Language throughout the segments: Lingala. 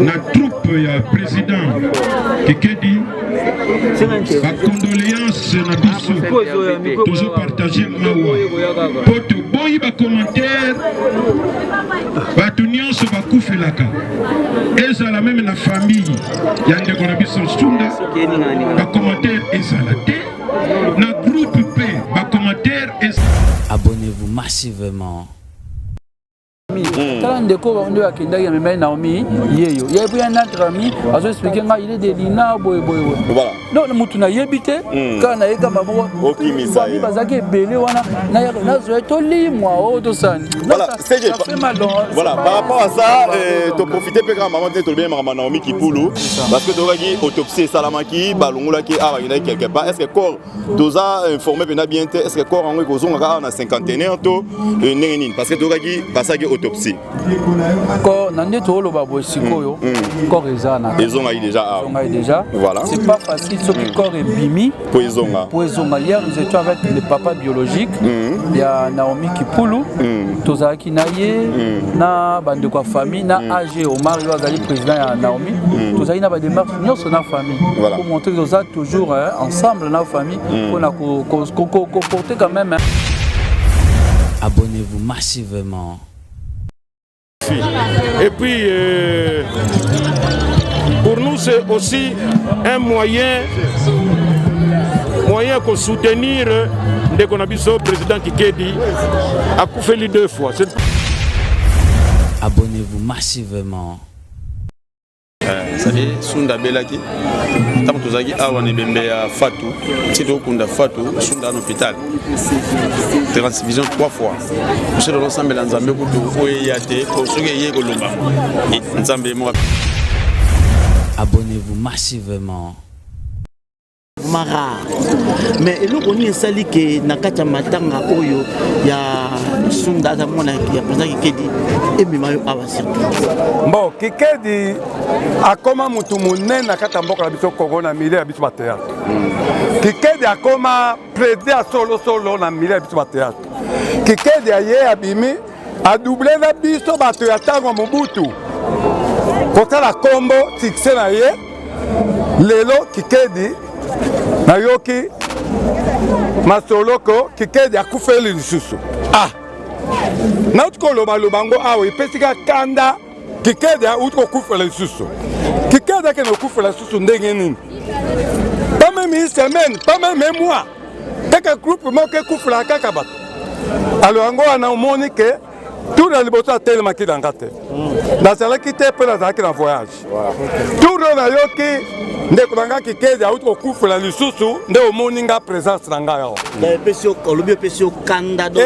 na troupe ya président Kikedi ba condoléances na biso toujours partager mawa poto boyi ba commentaire ba nyonso ba kufelaka ezala même na famille ya ndeko na biso Sunda ba commentaire ezala te na groupe P ba commentaire. Abonnez-vous massivement. Quand ndeko ba ndo akendaki ya memai Naomi yeyo ya puis un autre ami azo expliquer nga il est de Lina boy voilà non mutu na yebite quand na yeka mabo okimisa ye bazaki ebele wana na zo to limwa o to sani voilà c'est voilà par rapport à ça to profiter pe grand maman to bien maman Naomi Kipulu parce que to gaki autopsie salamaki balongola ki a ina quelque part est-ce que corps doza informé bien est-ce que corps en kozonga na 51 to nengeni parce que to gaki basaki autopsie. Corps nande to lo babo sikoyo corps ezana ils ont déjà voilà c'est pas facile ce que corps est bimi poisonga hier nous étions avec le papa biologique il y a Naomi Kipulu tozaki naye na bande kwa famille na AG Omar yo azali président ya Naomi tozaki na ba démarche nyonso na famille pour montrer que nous sommes toujours ensemble na famille pour na porter quand même. Abonnez-vous massivement. Et puis, pour nous, c'est aussi un moyen pour soutenir Ndeko na biso président Kikedi a Koufeli 2 fois. Abonnez-vous massivement. C'est Sunda Belaki. Tant que Zagi Awane Bembe à Fatou, c'est au Kunda Fatou, Sunda en hôpital. Transfusion 3 fois. Monsieur de l'ensemble dans Zambé Koutou, Oyate, Osuge Golomba. Et Zambé Moura. Abonnez-vous massivement. Mara mais eloko ni esali ke nakata matanga oyo ya Sunda za mona ya président Kikedi emima yo awa surtout bon Kikedi akoma mutu munene nakata mboka na biso Kongo na milieu ya biso ba théâtre Kikedi akoma président solo na milieu ya biso ba théâtre Kikedi aye abimi a doublé na biso bato ya tango Mobutu kotala kombo succès na ye lelo Kikedi nayoki masoloko Kikedi akufeli lisusu nauti koloba lobango awa epesika kanda Kikedi auti kokufela lisusu Kikedi akende kokufela lisusu ndenge nini pas même une semaine pas même un mois kaka groupe moko ekufela kaka bato alors yango wana omoni ke tout na liboso atelemaki nanga te nazalaki te mpe nazalaki na voyage tout nayoki ndeko na nga Kikedi auti kokufela lisusu nde omoni nga présence na ngai awa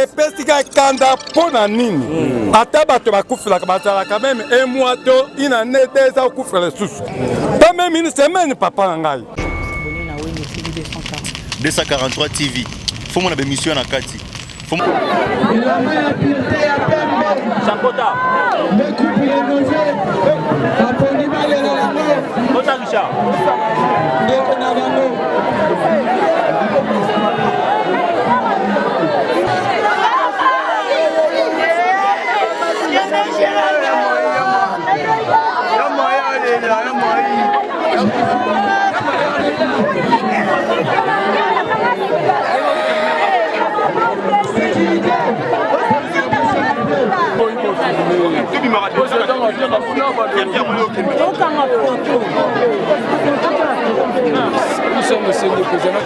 epesika kanda mpo na nini ata bato bakufelaka bazalaka meme un mois to une année eza kokufela lisusu pas même une semaine papa na ngai 243 TV faut mon émission na kati faut la main à pureté à Pembe Chakota le couple rénové Aponimal et la mort Kota Richard Ndeko na bango Nous sommes aussi des présidents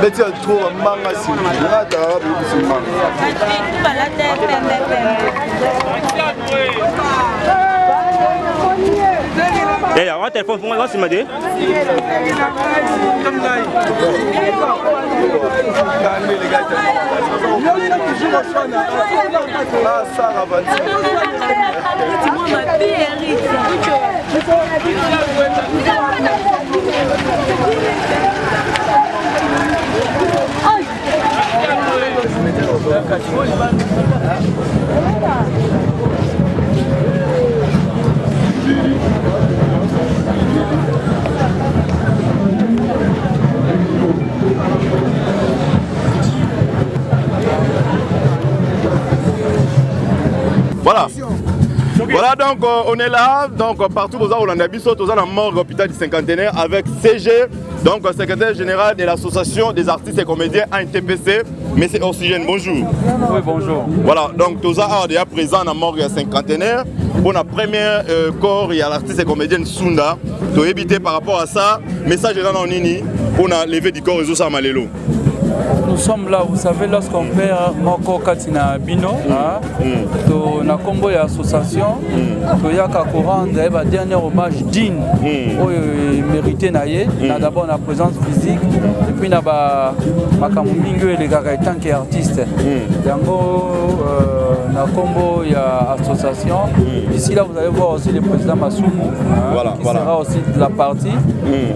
Betty a trouvé un manga si vous ya wa telefone funga wa simade Voilà. Voilà, donc on est là, donc partout aux Abisso, tous en morgue hôpital du cinquantenaire avec CG, donc secrétaire général de l'association des artistes et comédiens ANTPC, mais c'est Oxygène. Bonjour. Oui, bonjour. Voilà, donc tous en déjà présent dans morgue cinquantenaire. Pour la première corps, il y a l'artiste et comédienne Sunda. Tu éviter par rapport à ça, message là dans Nini, on a levé du corps et Samalelo. Nous sommes là, vous savez, lorsqu'on perd Moko Katina Bino, on a combo l'association, on a rendre un dernier hommage digne au mérité d'abord la présence physique et puis on a Makamumingo et les gars qui sont artistes. On a combo l'association. Ici là vous allez voir aussi le président Masumu qui sera aussi de la partie.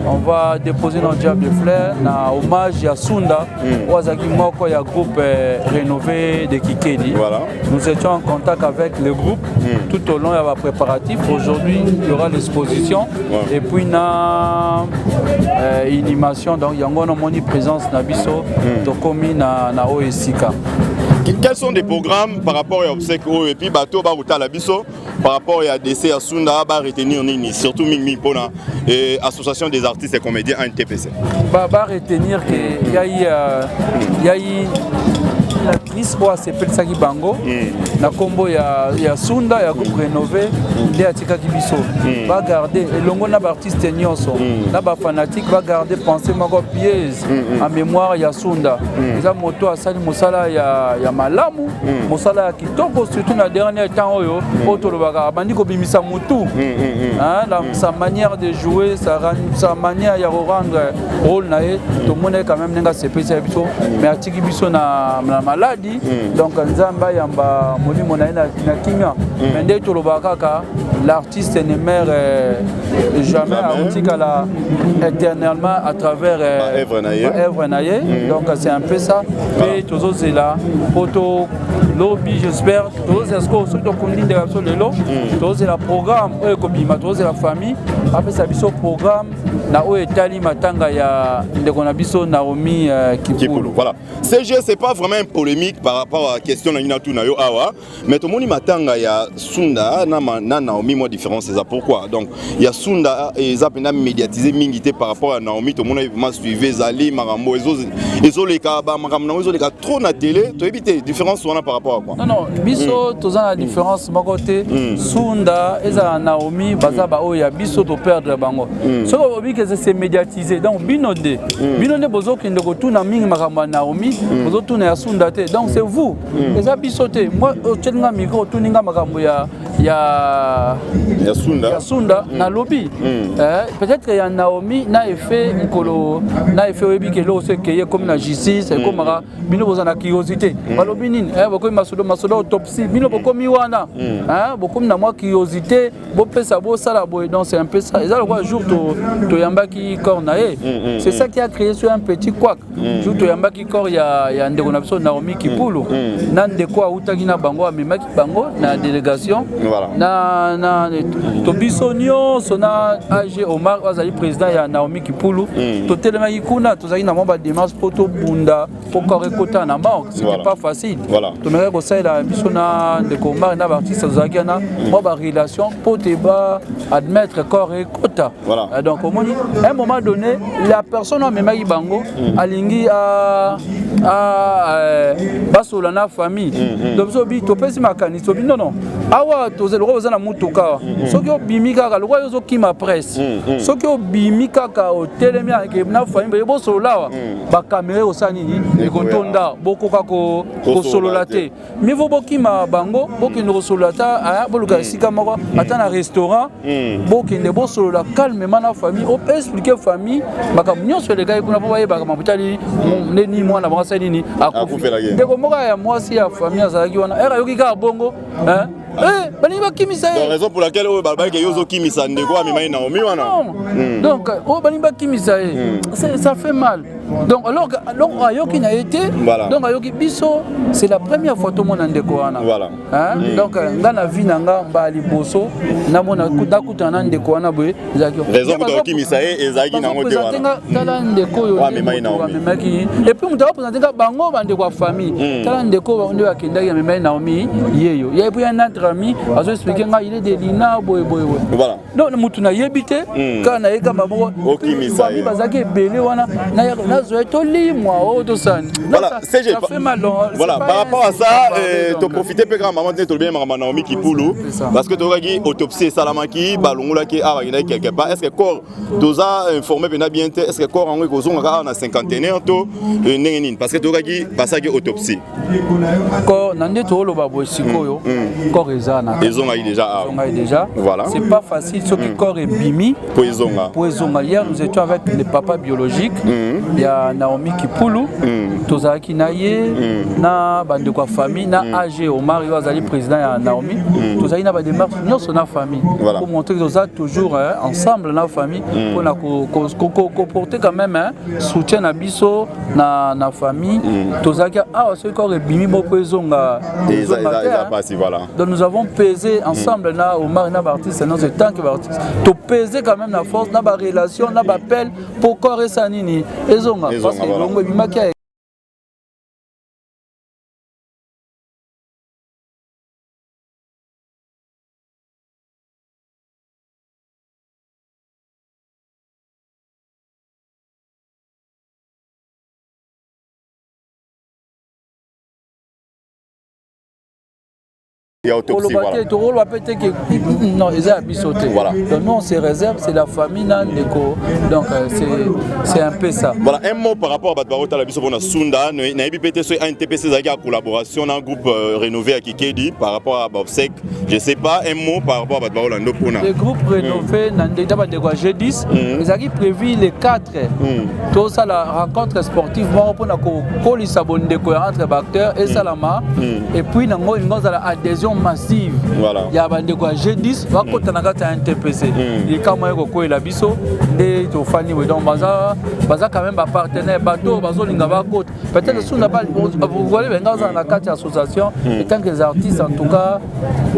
On va déposer notre diable de fleurs, un hommage à Sunda. Moko, il y a un groupe rénové de Kikedi. Voilà. Nous étions en contact avec le groupe tout au long de la préparatif. Aujourd'hui, il y aura l'exposition et puis il y a une animation. Donc, il y a une présence Nabiso, Tokomi na Oesika. Quels sont des programmes par rapport à Obsèque et puis Bateau Baruta Labiso par rapport à DC à Sunda, à retenir Nini, surtout Mingmi Pona et Association des artistes et comédiens ANTPC? Retenir qu'il y a eu la crise pour s'appeler Sagi Bango. Na combo il y a Sunda, il y a groupe rénové, il y a Tika Kibiso. Va garder et l'ongo na artiste nyonso, na ba fanatique va garder penser mako pièce en mémoire il y a Sunda. Ils moto à sali mosala il y a malamu, mosala kitoko surtout na dernier temps oyo, otolobaka bandi ko bimisa mutu. Sa manière de jouer, sa manière de rendre rôle nae, tout le monde est quand même n'enga s'appeler Biso, mais à Tika Biso na maladie. Donc Nzamba yamba moni monaina na kimia mais dès tout le bakaka l'artiste ne meurt jamais à éternellement à travers œuvre naie. Donc c'est un peu ça et toujours c'est là photo lobby j'espère tous est-ce que surtout qu'on dit de l'eau tous c'est la programme tous c'est la famille après ça biso programme na o etali matanga ya ndeko na biso Naomi Kipulu. Voilà. CG c'est pas vraiment une polémique par rapport à la question na Inatu na yo awa mais tout le monde matanga ya Sunda na Naomi moi différence c'est ça pourquoi donc il y a Sunda et ça pena médiatisé mingité par rapport à Naomi tout le monde m'a suivi Zali Marambo ezo les ka ba Marambo ezo les ka trop na télé to éviter différence on a par rapport à quoi. Non biso tozana la différence mon côté Sunda eza Naomi baza ba o ya biso to perdre bango so obi que c'est médiatisé donc binonde bozo kinde ko tuna mingi makambo Naomi bozo tuna ya Sunda te donc c'est vous eza biso te moi otelinga micro tuninga makambo ya ya Sunda na lobby. Peut-être qu'il y a Naomi na effet Nkolo na effet oyebi ke lo se keye comme na justice comme mara bino bozana curiosité. Balobi nini boko masodo autopsie bino boko miwana boko na moi curiosité bo pesa bo sala bo donc c'est un peu ça. Et ça le jour to yambaki corps nae. C'est ça qui a créé sur un petit couac. Jour to yambaki corps ya ndeko na biso Naomi Kipulu. Nan de quoi utaki na bango amemaki bango na délégation. Na Tobisonio sona AG Omar azali président ya Naomi Kipulu to telema ikuna to zali na mamba démarche poto bunda poko rekota na mort c'était pas facile to mera ko saila bisona de Omar na artiste zaki na mamba relation pote ba admettre corps rekota donc au moni à un moment donné la personne a memaki bango alingi basola na famille donc so bi to pesi makani so bi non awa to zelo ko zana mutuka soki obimi kaka lokwa yozo kima presse soki obimi kaka otelemi ke na famille bo solola ba caméra osani ni ekotonda bokoka ko solola te mais vo bokima bango bokino ko solola ta boluka sika moko ata na restaurant bokinde bo solola calmement na famille o expliquer famille makambo nyonso le gars kuna bo bayeba kama butali ni mwana ba sali ni akufela ndeko moka ya mwasi ya famille azalaki wana era yoki ka bongo bani kimisa donc raison pour laquelle o baba ke yozo kimisa ndeko amemai Naomi wana donc o bani kimisa ça fait mal donc alors ayoki na été donc ayoki biso c'est la première fois to mona ndeko wana donc ngana vina nga mbali boso na mona kutana ndeko wana boye raison pour kimisa ezaki na ngote wana tala ndeko yo amemai Naomi et puis muta présenter bango bande kwa famille tala ndeko ndo akendaki amemai Naomi yeyo ya puis un autre ami azo expliquer nga il est de Lina boye donc mutu na yebite kana eka mabo okimisa bazaki belé wana na voilà, ça fait mal. Voilà, par rapport à ça, tu profites peu grand maman de bien maman Naomi Kipulu parce que tu as dit autopsie salamaki balungula qui a quelque part. Est-ce que corps tu as informé bien est-ce que corps en cause on a 51 to parce que tu as dit passage autopsie. Corps nande to lo babo sikoyo corps ezana. Ils ont déjà. Voilà. C'est pas facile ce qui corps est bimi. Poisonga. Hier nous étions avec les papas biologiques. Ya Naomi Kipulu tozalaki na ye na bande kwa famille na AG Omar azali président ya Naomi tozali na ba démarche nyonso na famille pour montrer que nous toujours ensemble na famille pour porter quand même soutien na biso na famille tozalaki ce corps ebimi boko ezonga donc nous avons pesé ensemble na Omar na artiste non c'est tant que artiste to peser quand même la force na ba relation na ba appel pour corps ça nini ezonga parce que longo bimaki non, ils ont sauté. Voilà. Donc nous on se réserve, c'est la famille Nandeko. Donc c'est un peu ça. Voilà, un mot par rapport à Batbarota la biso bona Sunda, Naibi PT sur NTPC Zaga collaboration dans un groupe rénové à Kikedi par rapport à Bobsec. Je sais pas un mot par rapport à Batbarota Ndopona. Le groupe rénové Nandeda Badego G10, ils ont prévu les 4. Tout ça la rencontre sportive pour ko Lisabondeko entre acteurs et Salama et puis nango une adhésion massive. Voilà. Il y a des G10 va côté na kata NTPC. Il comme ko la biso de to fani we donc baza quand même ba partenaire bateau bazo linga ba côté. Peut-être si on n'a pas vous voyez venga dans la kata association et tant que les artistes en tout cas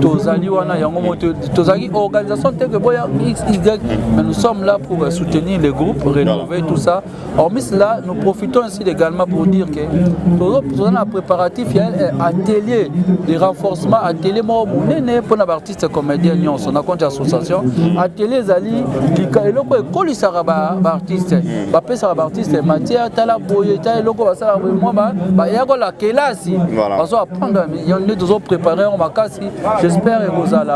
tozali wana yango moto tozali organisation telle que boya XY mais nous sommes là pour soutenir les groupes rénover tout ça. Hormis cela nous profitons ainsi également pour dire que nous avons un préparatif il y a un atelier de renforcement atelier mo monene pour les artistes comédiens nyonso na compte association atelier zali eloko ekolisaka ba artiste ba pesa ba artiste matière tala boye ta eloko basala moi ba yako la kelasi bazo apprendre yonde dozo préparer on makasi j'espère que vous allez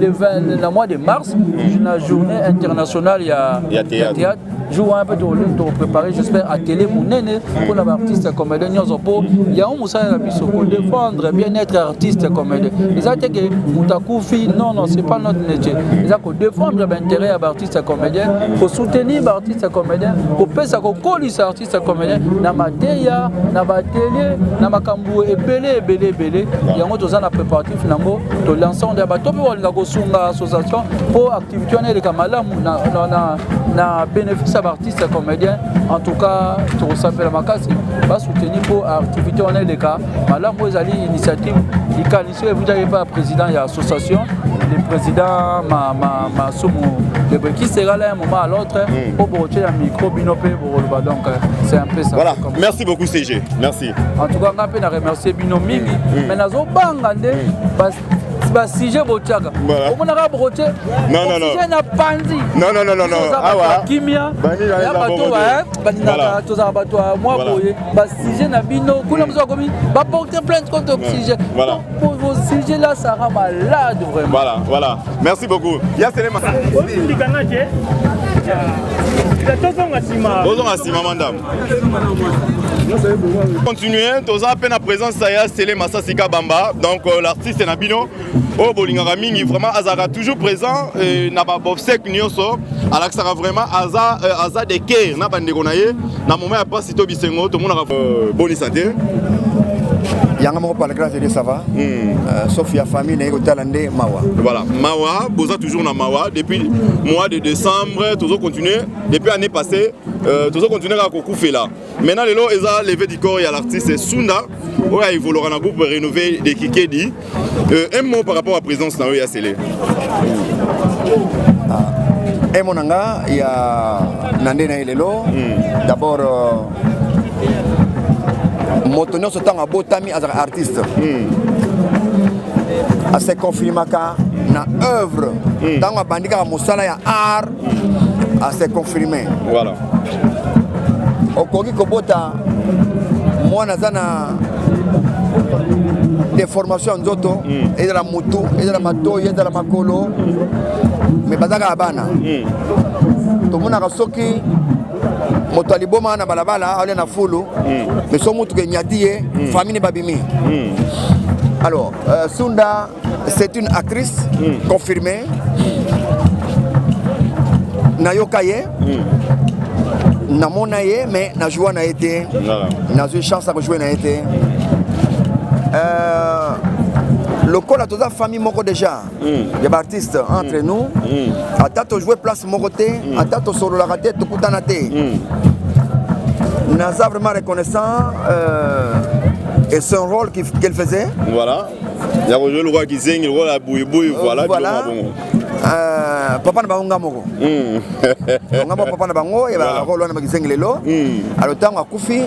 le 20 le mois de mars une journée internationale il y a théâtre jour un peu de préparer, j'espère, à télé mon nene pour l'artiste comédien. Il y a un moussa pour défendre bien-être artiste comédien. Les attaques Moutakufi, non, c'est pas notre métier. Les attaques défendre l'intérêt à l'artiste comédien, pour soutenir l'artiste comédien, pour faire ça qu'on colle les artistes comédiens, dans ma théâtre, dans ma télé, dans ma cambou, et belé. Il y a un autre préparatif de l'ensemble des bateaux pour l'association pour activité de Kamala na bénéfice à l'artiste comédien. En tout cas, tout ça fait la macasse, va soutenir pour activité on est les cas. Madame vous allez initiative, il qualifie vous n'avez pas président de l'association, le président ma soumou qui sera là un moment à l'autre pour brocher un micro binopé pour le donc c'est un peu ça. Voilà, merci beaucoup CG, merci. En tout cas on a peine à remercier Bino Mimi, mais nous avons bangandé si j'ai bochaga on a broché non na pandi non ah kimia ya bato to za bato moi boye si j'ai na bino kuna mzo komi ba porter plainte contre oxygène pour vos sujets là ça rend malade vraiment voilà merci beaucoup ya selema madame. Continuez, tous à peine à présence ça y a Sele Massasika Bamba, donc l'artiste Nabino, au Bolingara Mingi vraiment Azara toujours présent et n'a pas bobsek nyonso, alors que ça va vraiment Aza de Kер, n'a pas de gonaye, n'a moment pas si to bisengo, tout le monde a bonne santé. Yanga moko par la grâce de Dieu ça va. Sauf il y a famille n'est Talande Mawa. Voilà, Mawa, Boza toujours na Mawa depuis mois de décembre, toujours continuer depuis l'année passée, toujours continuer à Kokoufe là. Maintenant les lots ils ont levé du corps il y a l'artiste Sunda, ouais il faut le rendre groupe rénové de Kikedi. Un mot par rapport à la présence dans le Sele. Et mon anga il y a Nandena Elelo. D'abord Motonio ce temps à Botami as artiste. À se confirmer na œuvre dans la bandika Moussala ya art à se confirmer. Voilà. Au Kogi Kobota moi nazana des formations d'auto et de la moto et de la mato et de la makolo mais bazaka abana. Tout le monde a soki moto aliboma na balabala ale na fulu mais so mutu ke nyadie famille babimi. Alors Sunda c'est une actrice confirmée nayokaye namonaye mais na joie na été na eu chance à jouer na été le col a toute la famille moko déjà des artistes entre nous à tato jouer place mokoté à tato solo la raté tout kutanate naza vraiment reconnaissant et son rôle qu'elle faisait voilà il y a le roi qui zing le roi la bouille voilà papa na bango moko ngamo papa na bango et ba rôle na bakizeng lelo alors tango akufi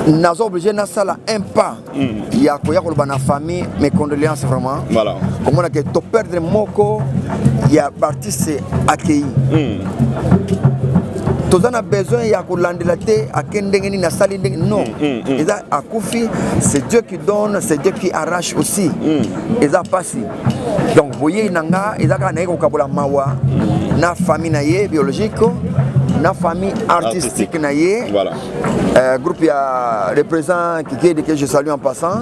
nazo obligé na sala un pas ya ko na famille mes condoléances vraiment voilà comme on a que to perdre moko ya artiste accueilli tous on a besoin ya ko landela te akendengeni na sali non et ça akufi c'est Dieu qui donne c'est Dieu qui arrache aussi et ça passe donc vous voyez nanga et ça kana ko kabola mawa na famille na ye biologique na famille artistique na ye voilà groupe ya représente qui que je salue en passant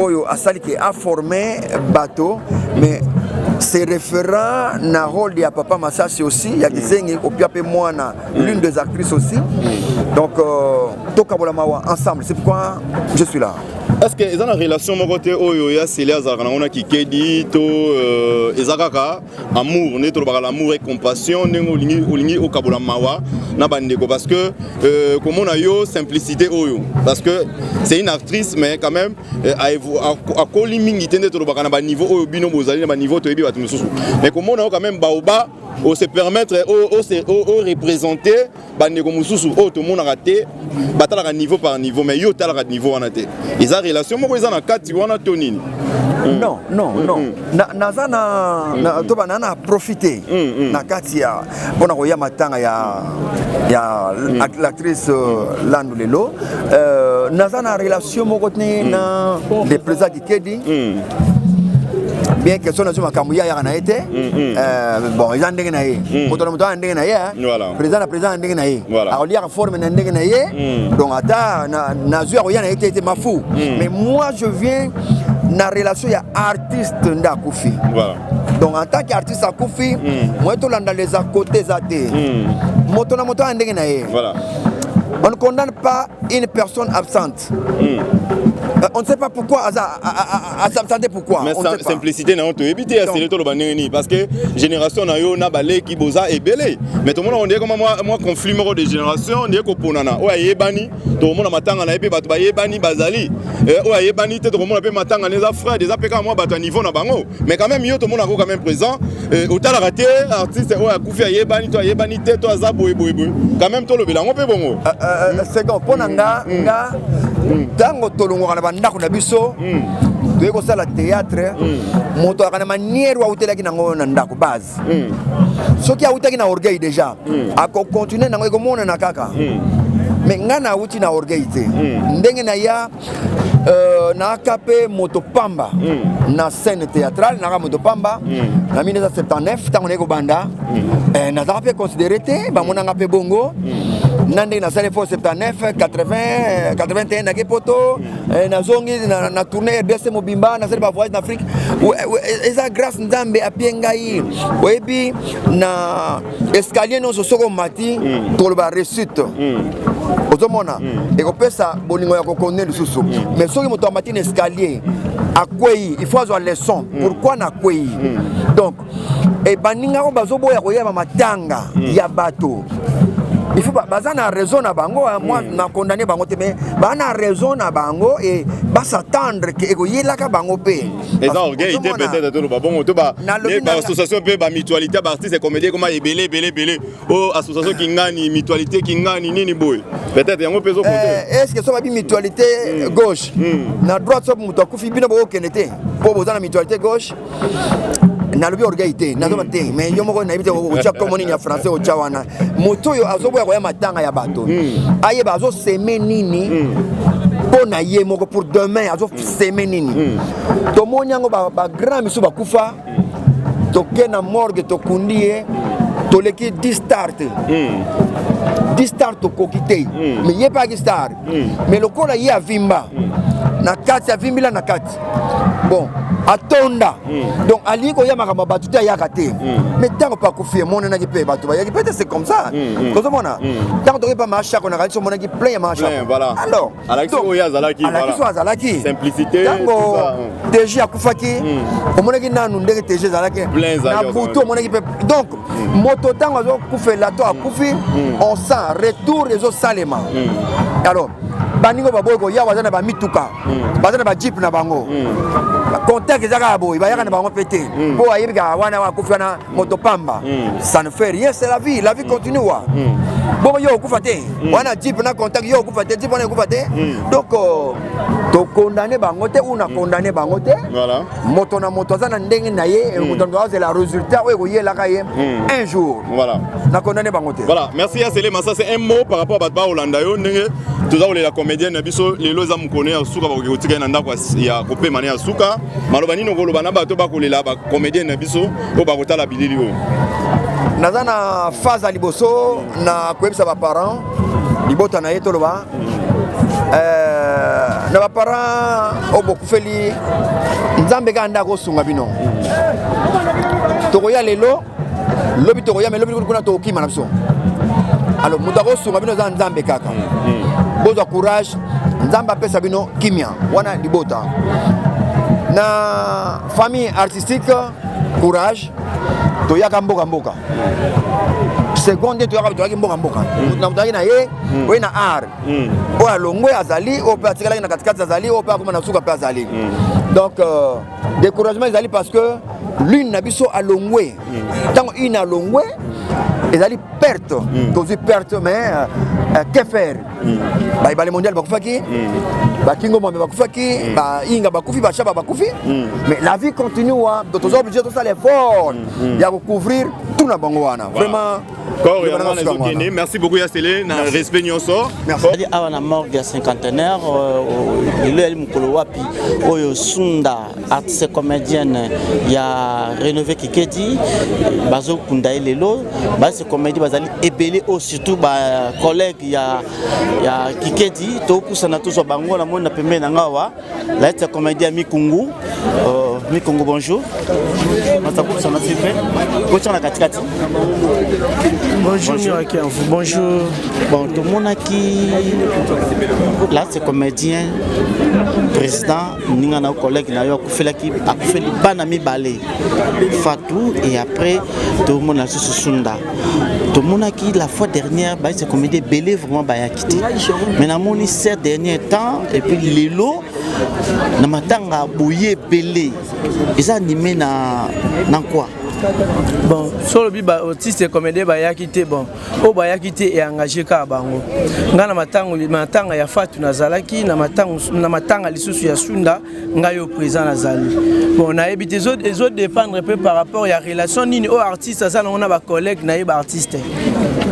oyo asali qui a formé bateau mais c'est référent na rôle de papa Massassi aussi il y a Gizengi au piapé moi na l'une des actrices aussi donc tokabola mawa ensemble c'est pourquoi je suis là. Est-ce que ils ont une relation mon côté oyo ya Sele azaka na ona kikedi to ezakaka amour ne to ba l'amour et compassion ndenge olingi okabola mawa na bandeko parce que comme on a yo simplicité oyo parce que c'est une actrice mais quand même a koli mingi tende to ba na niveau oyo bino bozali na niveau to yebi batu mususu mais comme on a quand même baoba on se permettre au représenter bandeko mususu o to mona raté batala ka niveau par niveau mais yo tala ka niveau wana te ils ont relation moko eza na kati wana to nini non naza na to bana na profiter na kati ya bona ko ya matanga ya l'actrice Landu Lelo naza na relation moko tene na les présidents Kikedi bien que son azuma kamuya ya na été bon ils ndenge na ye moto na moto ndenge na ye président ndenge na ye aolia forme na ndenge na ye donc ata na zuya ya na été mafou mais moi je viens na relation ya artiste ndakufi donc en tant qu'artiste akufi moi to landa les à côté zaté moto na moto ndenge na ye on ne condamne pas une personne absente. On ne sait pas pourquoi à s'absenter pourquoi. Mais simplicité n'a pas évité à ce que parce que génération n'a eu na balé qui boza et belé. Mais tout le monde on dit comme moi conflit de génération on dit que pour nana o ayebani tout le monde matanga na epé batu bayebani bazali o ayebani tout le monde peut matanga les frères des APK moi batu niveau na bango mais quand même yo tout le monde quand même présent autant la raté artiste o akufi ayebani to ayebani te to azabo eboebo quand même to le belango pe bongo c'est donc pour nanga nga tango tolongo na bandako na biso toye ko sala théâtre moto akana manière wa utelaki nango na ndako base soki autaki na orgueil déjà ako continuer nango ko mona na kaka mais ngana uti na orgueil te ndenge na ya na kape moto pamba na scène théâtrale na moto pamba na 1979 tango neko banda na zape considéré te ba mona ngape bongo nande na sale fo 79 80 81 na kepoto na zongi na tournée RDC Mobimba na sale ba voyage en Afrique eza grâce nzambe apienga yi oyebi na escalier no soko mati to ba réussite ozomona ekopesa bolingo ya kokone lisusu mais soki moto amati na escalier akwei il faut avoir leçon pourquoi na kwei donc et baninga ko bazoboya koyeba matanga ya bato il faut baza na raison na bango moi na condamner bango te mais ba na raison na bango et ba s'attendre que ekoyela ka bango pe et ça orgueil était peut-être tout le bon to ba association pe ba mutualité ba artiste et comédien comme belé oh association qui ngani mutualité qui ngani nini boy peut-être yango peso côté est-ce que ça va bi mutualité gauche na droite so muto akufi bino bo kenete po boza na mutualité gauche na lobi orgueil te na zoba te mais yo moko na ibite ko cha komoni ya français o cha wana moto yo azoboya ko ya matanga ya bato aye bazo semer nini po na ye moko pour demain azo semer nini to monyango ba grand misu ba kufa to kena morgue to kundie to leki 10 start 10 start to kokite mais ye pas star mais le kola ye avimba na kati avimbila na kati bon atonda donc ali ko yama kama batu ta yakate mais tant pas confier mon na ki pe batu ba yaki peut-être c'est comme ça comme mona tant to pas marcher qu'on a rali so mona ki plein ya marcher voilà alors alaki o ya zalaki voilà simplicité tout ça TG akufaki o mona ki nanu ndenge TG zalaki na buto mona ki donc moto tango zo kufela to akufi on sent retour les autres salema alors baningo baboyko ya wazana ba mituka bazana ba jeep na bango contact ezaka boy bayaka na bango pété po ayebika wana wa kufana moto pamba ça ne fait rien c'est la vie continue wa bon yo kufa te wana jeep na contact yo kufa te jeep wana kufa te donc to condamner bango te ou na condamner bango te voilà moto na moto zana ndenge na ye moto doit avoir le résultat ou yela ka ye un jour voilà na condamner bango te voilà merci à Célé Massa c'est un mot par rapport à Batba Holanda yo ndenge tout ça la comédienne na biso lelo za mukone ya suka ba kotika na ndako ya kopé mane ya suka maloba nino koloba na bato ba kolela ba comédienne na biso o ba kotala bilili o naza na phase ya liboso na koyebisa baparent libota na ye toloba na baparent oyo bokufeli nzambe kaka ndako osunga bino tokoya lelo lobi tokoya me lobi kuna tokokima na biso alors moto akosunga bino eza nzambe kaka bozwa courage nzambe apesa bino kimia wana libota na famille artistique courage toyaka mboka seconde toyaki mboka na mutaki na ye oye na art oyo alongwe azali oyo mpe atikalaki na katikati azali oyo mpe akoma na suka mpe azali donc découragement ezali parce que l'une na biso alongwe ntango une alongwe ezali perte tozwi perte mais que faire baibale mondial bakufaki bakingo mwambe bakufaki bainga bakufi bashaba bakufi mais la vie continue donc toza obligé tosala effort ya kocouvrir tout na bango wana vraiment merci beaucoup Yasele na respect nyonso merci awa na morgue ya cinquantenaire lelo eli mukolo wapi oyo Sunda artiste comédienne ya Rénové Kikedi bazo kunda lelo base comédie bazali ebele o surtout ba collègue ya Kikedi to kusana tous bango na mona pembe na ngawa la cette comédie ya Mikungu bonjour bonjour bonjour. Bon, tout le monde qui là c'est comédien président ningana collègue na yo akufela ki akufeli bana mibale Fatou et après tout le monde a sous Sunda. Tout le monde qui la fois dernière bah c'est comédien belé vraiment bah ya quitté. Mais na moni ces derniers temps et puis lelo na matanga bouyer belé. Et ça animé na quoi? Bon, sur le biba autiste comédien baya quitté bon. O baya quitté et engagé ka bango. Ngana matanga ya Fatou nazalaki na matanga lisusu ya Sunda ngayo présent nazali. Bon, on a évité les autres dépendre un peu par rapport à la relation ni aux artistes ça on a ba collègue na ba artiste.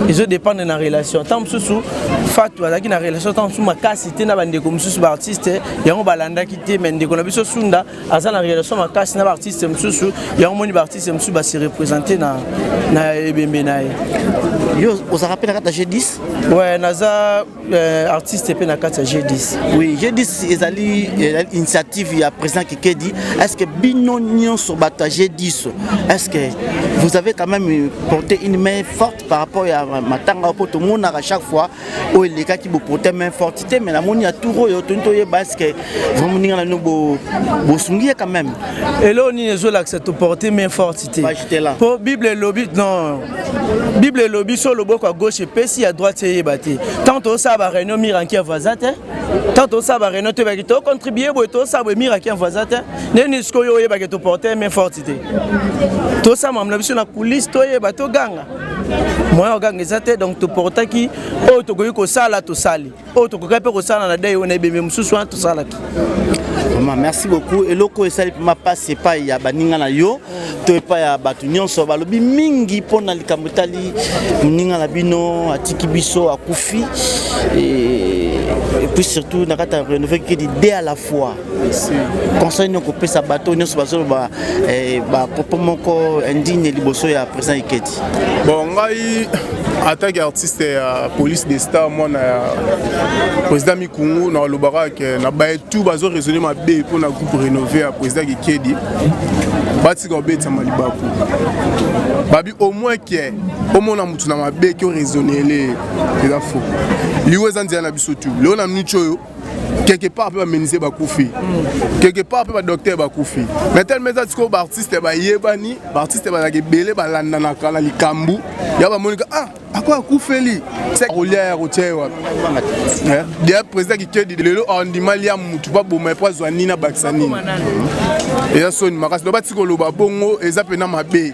Les autres dépendent de la relation. Tant sous Fatou azaki na relation tant sous makasi te na bande comme sous ba artiste yango balanda quitté mais ndeko na biso Sunda azana relation makasi na ba artiste msusu yango moni ba artiste msusu ba se représenter na ebembe na yo on se rappelle la G10 ouais naza artiste pe na kata G10 oui G10 ezali initiative ya président Kikedi est-ce que bino nyon sur bata G10 est-ce que vous avez quand même porté une main forte par rapport à matanga pour tout le monde à chaque fois où les gars qui vous portent main forte mais la moni a tout yo tonto ye parce que vraiment ninga no bo sungi quand même et là on y est accepte porter main forte pour Bible lobby non Bible lobby sur le bord à gauche et pesi à droite c'est batté tantôt ça va réunion miranki voisin tantôt ça va réunion te va to contribuer pour to ça va miranki voisin neni sko yo ye ba to porter main forte to ça mamna biso na police to ye ba to ganga moi organisé donc to porta qui o to ko sala to sali o to ko pe ko sala na dai on e bembe mususu to sala ki. Merci beaucoup et loko esali ma passe pas ya baninga na yo to pa ya batu nyonso balobi mingi pona likamutali ninga na bino atiki biso akufi et puis surtout nakata Rénové qui dit dès à la fois conseil no ko pesa bato nyonso bazo ba popo moko indigne liboso ya président Kikedi. Bon ngai attaque artiste ya police des stars moi na président Mikungu na lobara ke na ba tout bazo raisonner ma bé pour na groupe Rénové à président Kikedi bati ko beta malibaku babi au moins que au moins na mutu na ma bé qui raisonner les faux liwe zandia na bisotu leo na mnichoyo quelque part peut ameniser ba koufi quelque part peut ba docteur ba koufi mais tellement ça ko ba artiste ba yebani ba artiste ba ke belé ba landa na kala likambu ya ba monika ah akwa koufeli c'est rolia rotier wa dia président Kikedi lelo andimalia mutu ba boma po zwani na baksani et ça sonne makasi do ba tikolo ba bongo eza pena mabe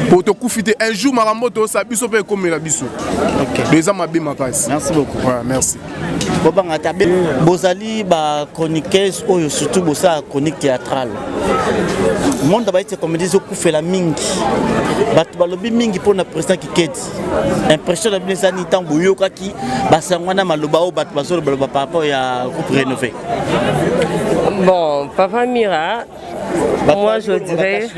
pour te coufiter un jour maramoto ça biso pe comme la biso. OK. Deux ans mabe makasi. Merci beaucoup. Ouais, merci. Bobanga tabe bozali ba chroniqueuse oyo surtout bosa chronique théâtrale. Monde ba été comédie zo koufela mingi. Batu balobi mingi pour na président Kikedi. Impression na binesa ni tango yoka ki basangwana maloba o batu baso baloba par rapport ya groupe Rénové. Bon, Papa Mira, moi je dirais.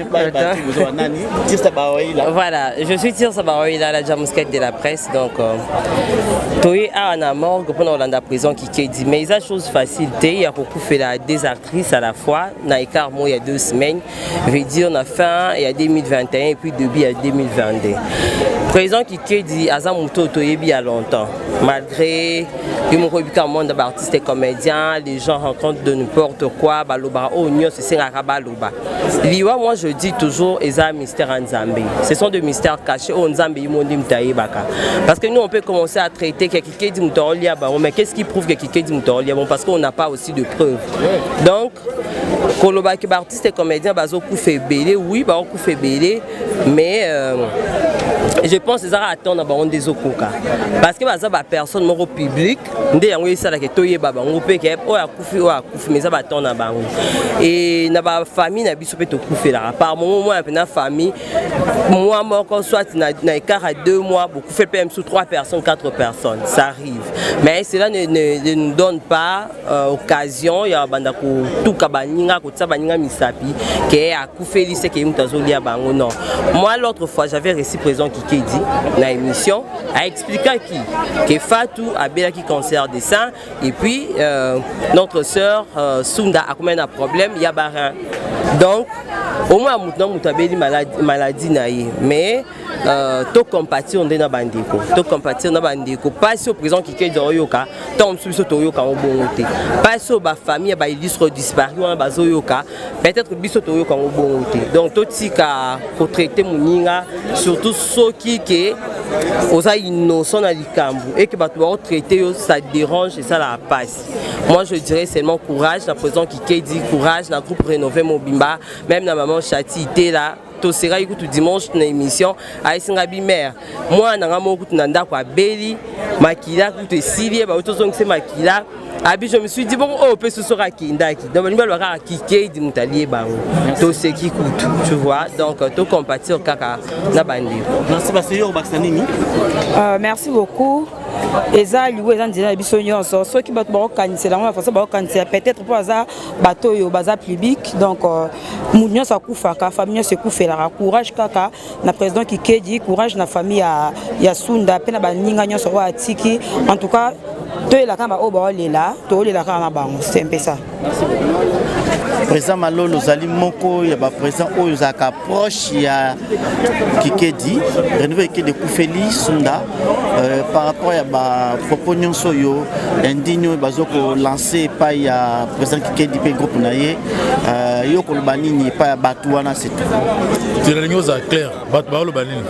Voilà, je suis Tir Sabaroïla, la jamousquette de la presse. Donc, Toye a un morgue pendant la prison qui dit, mais il y a chose facile. Il y a beaucoup fait des actrices à la fois. Dans les cas, il y a 2 semaines. Je veux dire, on a fin il y a 2021 et puis début il y a 2022. Président qui dit, Azamuto Toye il y a longtemps. Malgré le monde d'artistes et comédiens, les gens rencontrent de n'importe quoi. Moi je dis toujours, ils ont un mystère en Zambie. Ce sont des mystères cachés en Zambie. Parce que nous on peut commencer à traiter quelqu'un dit mais qu'est-ce qui prouve que quelqu'un dit parce qu'on n'a pas aussi de preuves. Donc, les artistes et comédiens, ils ont fait belé, oui, ils ont fait belé, mais je pense que ça attendre dans des okoka parce que ça va personne moro public ndé yango isala ke toye baba ngopé ke o ya kufi mais ça va attendre na bango et na ba famille na biso pe to kufela par moment moi na famille moi moko soit na écart à 2 mois beaucoup fait PM sous 3 personnes 4 personnes ça arrive mais cela ne nous donne pas occasion ya banda ko tout kabaninga ko tsabaninga misapi ke a kufeli c'est que mutazolia bango non moi l'autre fois j'avais reçu président qui dit la émission a expliqué que Fatou a bien qui cancer des seins et puis notre sœur Sunda a combien de problèmes il y a barin donc au moins maintenant mutabeli maladie naïe mais to compatir on na bandeko to compatir na bandeko pas au présent qui est dans yoka tant sur to yoka au bon côté pas sur ba famille ba illustre disparu on ba yoka peut-être biso to yoka au bon côté donc to tika pour traiter muninga surtout ceux qui osa innocent na likambu et que ba to traiter ça dérange et ça la passe moi je dirais seulement courage la président qui dit courage dans groupe rénové Mobimba même na maman Chati était là to sera écoute dimanche na émission a singabi mère moi na ngamo kutu na ndako abeli makila kutu silie ba oto zongi se makila abi je me suis dit bon oh peut ce sera kindaki donc ni ba lo ka kike di mutalie bango to se ki kutu tu vois donc to compatir kaka na bandi merci baseyo baksanini merci beaucoup eza liwe eza ndina biso nyonso soki bato bakokanisela ngo bafaso bakokanisela peut-être mpo baza bato oyo baza public donc mutu nyonso akufaka famille nyonso ekufelaka courage kaka na président Kikedi courage na famille ya Sunda mpe na baninga nyonso oyo atiki en tout cas toyelaka baoyo baolela toolelaka na bango c'est un peu ça. Président Malolo Zali Moko ya ba président oyo zaka proche ya Kikedi renouveau Kikedi Koufeli Sunda par rapport à ba propos nyonso yo indigne bazoko lancer pa ya président Kikedi pe groupe naye yo ko banini pa ya batu wana c'est tout. Tu l'as za clair bat ba lo banini.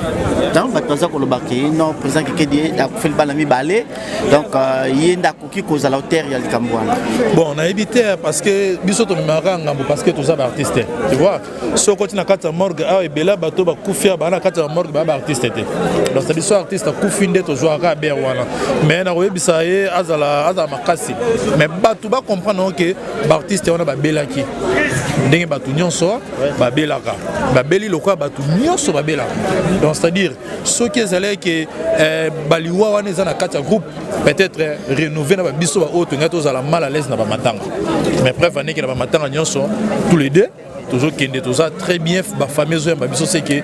Donc batu za ko lo baki non président Kikedi a Koufeli balami balé donc yenda koki ko za la hauteur ya likambwana. Bon on a évité parce que biso to mimara parce que tous les artistes tu vois ce côté na kata morgue a ebela bato ba kufia ba na kata morgue ba artiste donc c'est des artistes kufinde to jouer à ber wana mais na webisa ye azala makasi mais bato ba comprendre que ba artiste on a ba belaki ndenge bato nyonso ba belaka ba beli lokwa bato nyonso ba belaka donc c'est à dire ceux qui allaient que baliwa wana za na kata groupe peut-être rénover na ba biso ba auto ngato za la mal à l'aise na ba matanga mais bref année que na ba matanga nyonso tous les deux toujours kende toza très bien ba famille zo ba biso c'est que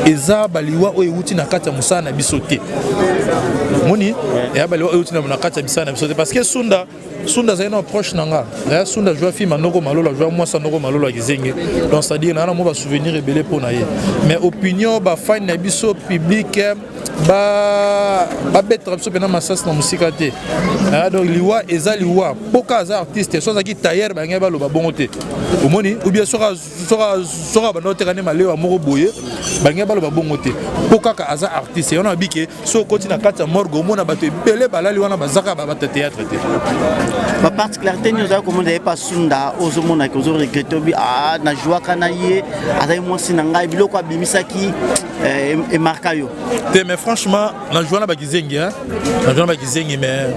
eza baliwa o euti na kata musana na biso te moni et baliwa o euti na kata musana na biso te parce que Sunda zena proche nanga la Sunda joue film manoko malola joue moi sanoko malola kizengi donc c'est à dire na mo ba souvenir rebelé pour na ye mais opinion ba fan na biso public ba betre biso pena masas na musika te donc liwa eza liwa poka za artiste so za ki tailleur ba ngeba lo ba bongo te omoni ou bien sora ba note kana malewa moko boye ba ngeba lo ba bongo te poka ka aza artiste on a dit que so continue na kata morgo mona ba te belé balali wana bazaka ba théâtre te. Ma particularité nous a comme on pas Sunda aux mona que vous regrettez ah na joie kanaye azai moi sinanga biloko abimisaki et markayo mais franchement na joie na bakizengi hein na joie na bakizengi mais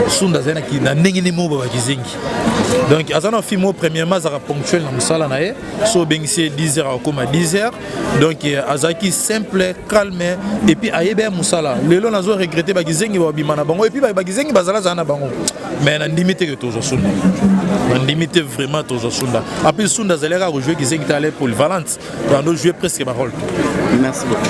Sunda zena ki na ndenge ni mo bakizengi donc azana film premièrement ça ponctuel na musala na ye so bengisi 10h comme 10h donc azaki simple calme et puis ayebe musala lelo nazo regretter bakizengi babimana bango et puis bakizengi bazala zana bango mais na limité que toujours Sunda na limité vraiment toujours Sunda après Sunda zalera rejouer kizengi t'aller polyvalente on doit jouer presque ma rôle. Merci beaucoup.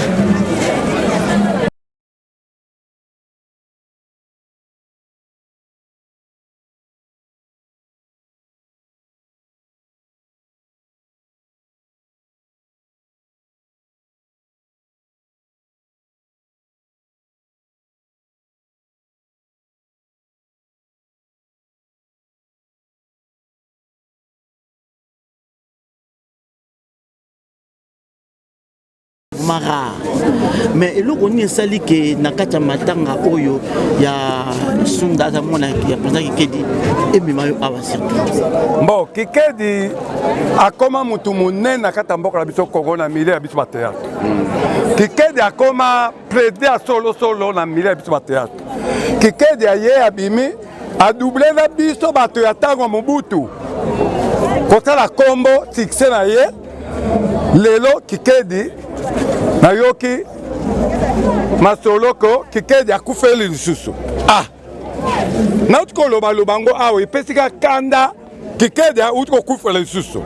vraiment rare. Mais eloko ni esali ke nakata matanga oyo ya sunda za mona ya président Kikedi et mimayo awa surtout. Bon, Kikedi akoma mutu munene nakata mboka la biso Congo na milieu ya biso ba théâtre. Kikedi akoma président solo na milieu ya biso ba théâtre. Kikedi aye abimi a doublé la biso bato ya tango Mobutu. Kota la combo succès na ye lelo Kikedi na yoki masoloko Kikedi akufeli lisusu. Ah. Na utkoloba lobango awe pesika kanda Kikedi utko kufela lisusu.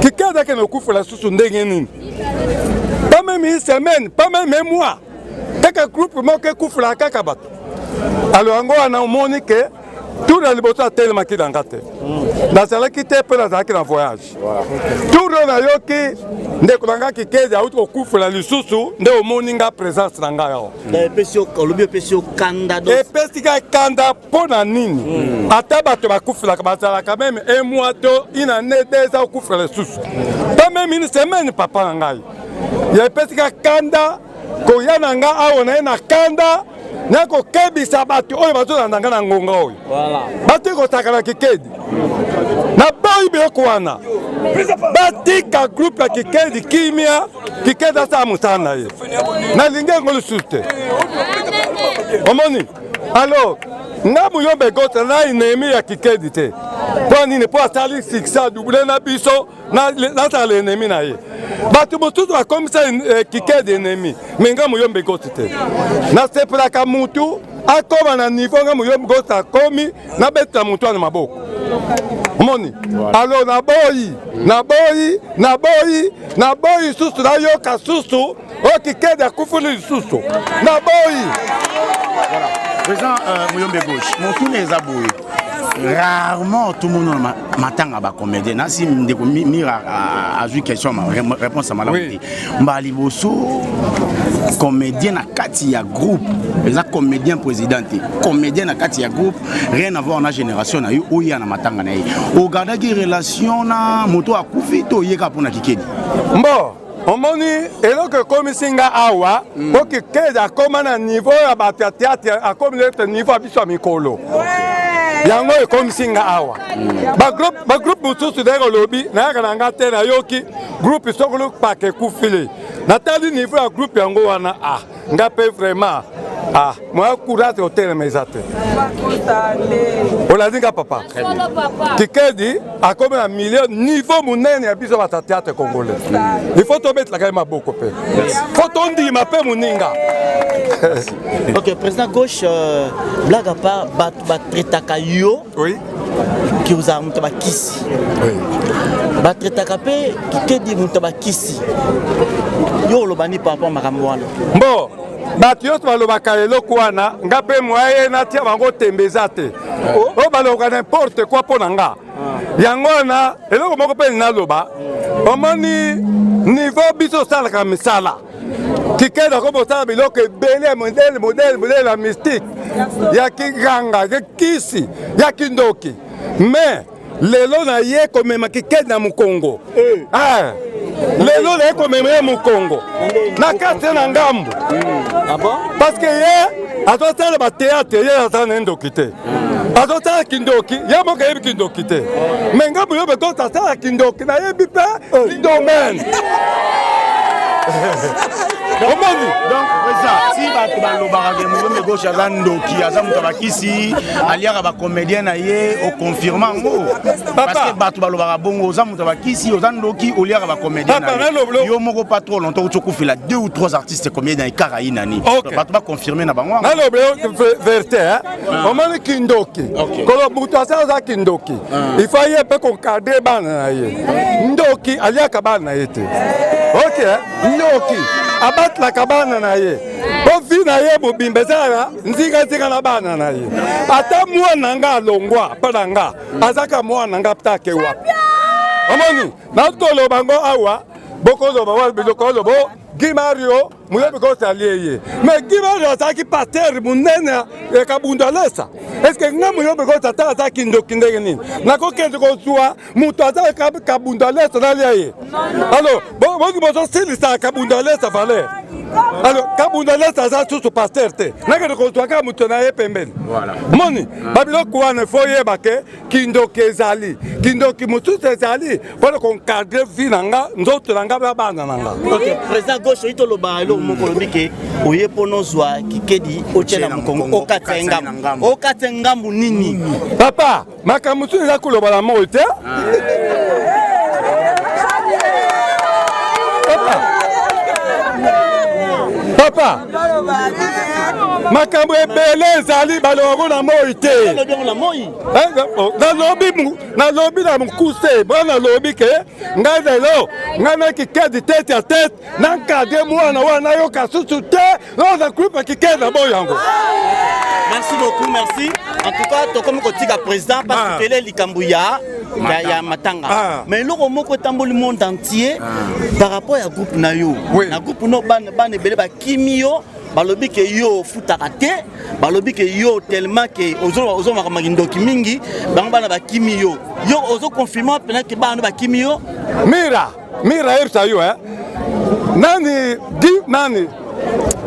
Kikedi ke no kufela lisusu ndenge nini? Pas même une semaine, pas même un mois. Kaka groupe mo ke kufela kaka bato. Alors ngo ana omoni ke tout le liboso a tellement qui dans gâté. Dans cela qui était peu dans un voyage. Tout le nayoki ndeko nanga Kikedi auto kufela lisusu nde omoninga présence nanga yo. Na pesio kolobio pesio kanda do. Et pesika kanda pona nini? Ata bato bakufela kabazala quand même un mois to une année deux ans kufela lisusu. Pas même une semaine papa nanga. Ya pesika kanda ko yananga aona na kanda nako kebisa bato oyo bazolanda na ngonga oyo. Voilà. Batiko takala Kikedi. Na boy biloko wana. Batika groupe ya Kikedi kimia Kikedi asa musana ye. Na linge ngolo suste. Omoni. Alors, na muyombe gota na inemi ya Kikedi te. Kwa nini po atali siksa double na biso na tale enemi na ye. Batu mutu wa komisa Kikedi enemi. Menga muyombe gota te. Na sepelaka mutu akoma na niveau nga muyombe gota komi na beta mutu na maboko. Omoni. Alors na boyi susu na yoka susu o Kikedi akufuli susu. Na boyi. Voilà. Président Muyombe Gauche, mon tour est aboué. Rarement tout le monde m'attend à comédien. Si Mira a eu question, ma réponse à ma langue. Mbali Bosso, comédien à Katia groupe, les comédien président, comédien à Katia groupe, rien à voir dans la génération, où il y a un matanga. Au garde qui relation na moto à Koufito, il y a pour na Kikedi. Bon. Omoni eloko komisinga awa po Kikedi akoma na niveau ya bato ya théâtre akomi na niveau biso ya mikolo. Yango ekomisinga awa. Ba groupe mususu deko lobi na yaka na ngate na yoki groupe sokolo pake kufile. Na tali niveau ya groupe yango wana ngape vraiment moi courage hotel mezate. Olazinga papa. Kikedi akomi na milieu niveau munene ya biso ba théâtre congolais. Il faut tomber la gamme beaucoup pe. Faut tondi ma pe muninga. Ok, président Gauche, blague à part, Batretaka yo, oui, qui vous a monté à Kissi. Oui. Batretaka pe, qui dit monté à Kissi. Yo, le bani par rapport à Maramouano. Bon, Batios Malobaka et Lokuana, Ngapé Moye, Natia Vango Tembezate. Oh, Baloga n'importe quoi pour Nanga. Yangona, et là, on m'a rappelé Naloba. On m'a dit, niveau biso sala comme sala. Kikedi akobosala biloko ebele modèle ya mystique ya kiganga ya kisi ya kindoki mais lelo na ye komema Kikedi na Mukongo lelo na ye komema ye Mukongo na kati na ngambo parce que ye azosala ba théâtre ye azala na ndoki te azosala kindoki ye moko yebi kindoki te mais ngambo yo bekoki asala kindoki na yebi mpe domaine. Donc, si tu vas le gauche à Zandoki, à Zamutabakisi, à l'IA comédien au confirmant. Parce que tu vas le bongo, aux Zamutabakisi, aux Zandoki, au l'IA comédien. Yo moko pas trop longtemps, tu as fait 2 ou 3 artistes comédiens dans les Caraïnani. Tu vas confirmer na bango. Non, vérité, on m'a dit Kindoki. Quand on a Kindoki, il faut y aller pour cadrer ban. Ndoki, alia kabana été. Ok, Ndoki. Abat la cabane na ye. Bon fi na ye bobimbezala nzinga na bana na ye. Ata mwana nga longwa pananga. Azaka mwana nga ptake wapi. Amoni, na tolo bango awa, boko lo bawa biloko lo bo Gimario muyebi ko saliye. Mais Gimario azaki pater munene e kabunda lesa. Est-ce que nga muyebi ko tata azaki ndoki ndenge nini? Na ko kende ko suwa mutu azaka kabunda lesa na liye. Alors, bon style ça kabundale ça valeur. Alors kabundale ça ça tout pasteur te. Naka de kotoaka mutona ye pembeni. Voilà. Moni, babilo kwana foye bake kindoki ezali. Kindoki mutu ezali pour qu'on cadre vinanga nzoto nanga bana nanga. OK, président gauche ito loba lo mokolobi ke oye ponozwa kikedi ochela mukongo okatenga nini. Papa, makamutu eza kuloba la mo te. Papa, makambo ebele ezali balongo na moi te. Nalobi na mokuse bana lobi ke ngai lelo ngai na kikedi tete ya tete nankade mwana wana yoka susu te loza kulipa kikedi na boyo yango. Merci beaucoup, merci. En tout cas, to comme kotika président parce que likambo ya matanga. Mais loko moko tamboli monde entier par rapport à groupe na yo. Na groupe no ban ebele ba kimio balobi ke yo futaka te balobi ke yo tellement que ozo makindoki mingi bango bana ba kimio yo ozo confirmer pena ke bana ba kimio mira ersa yo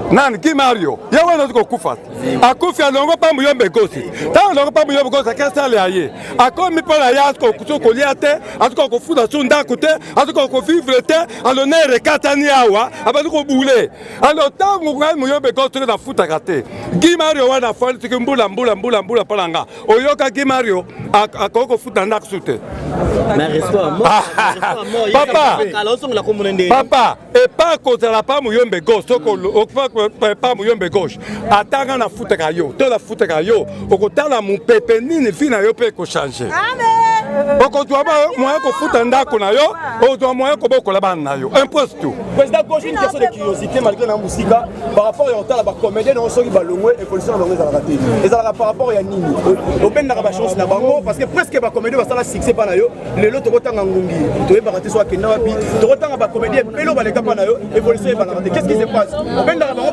nani ki Mario yawe no ko kufa akufi alongo pa muyombe gosi ta alongo pa muyombe gosi kesa le aye akomi pola ya ko kutsoko liate atuko ko fuda sunda kute atuko ko vivre te alonere katani awa abatu ko bule alo tangu ngai muyombe gosi na futa kate ki Mario wana fali tiki mbula polanga oyoka ki Mario akoko futa ndakusute Papa, et pas cause la pas muyombe gosi pas muyombe gauche atanga na futa kayo to la futa kayo okotala mu pepe nini fina yo pe ko changer amen okotwa ba moyen ko futa ndako na yo okotwa moyen ko bokola bana na yo imposte tout président gauche une question de curiosité malgré na musika par rapport à otala ba comédien na soki balongwe évolution na longue ezalaka te ezalaka par rapport ya nini obenda ka ba chance na bango parce que presque ba comédien basala succès pa na yo lelo to kotanga ngungi to yeba kate so akenda wapi to kotanga ba comédien pelo ba leka pa na yo évolution ezalaka te qu'est-ce qui se passe obenda ka bango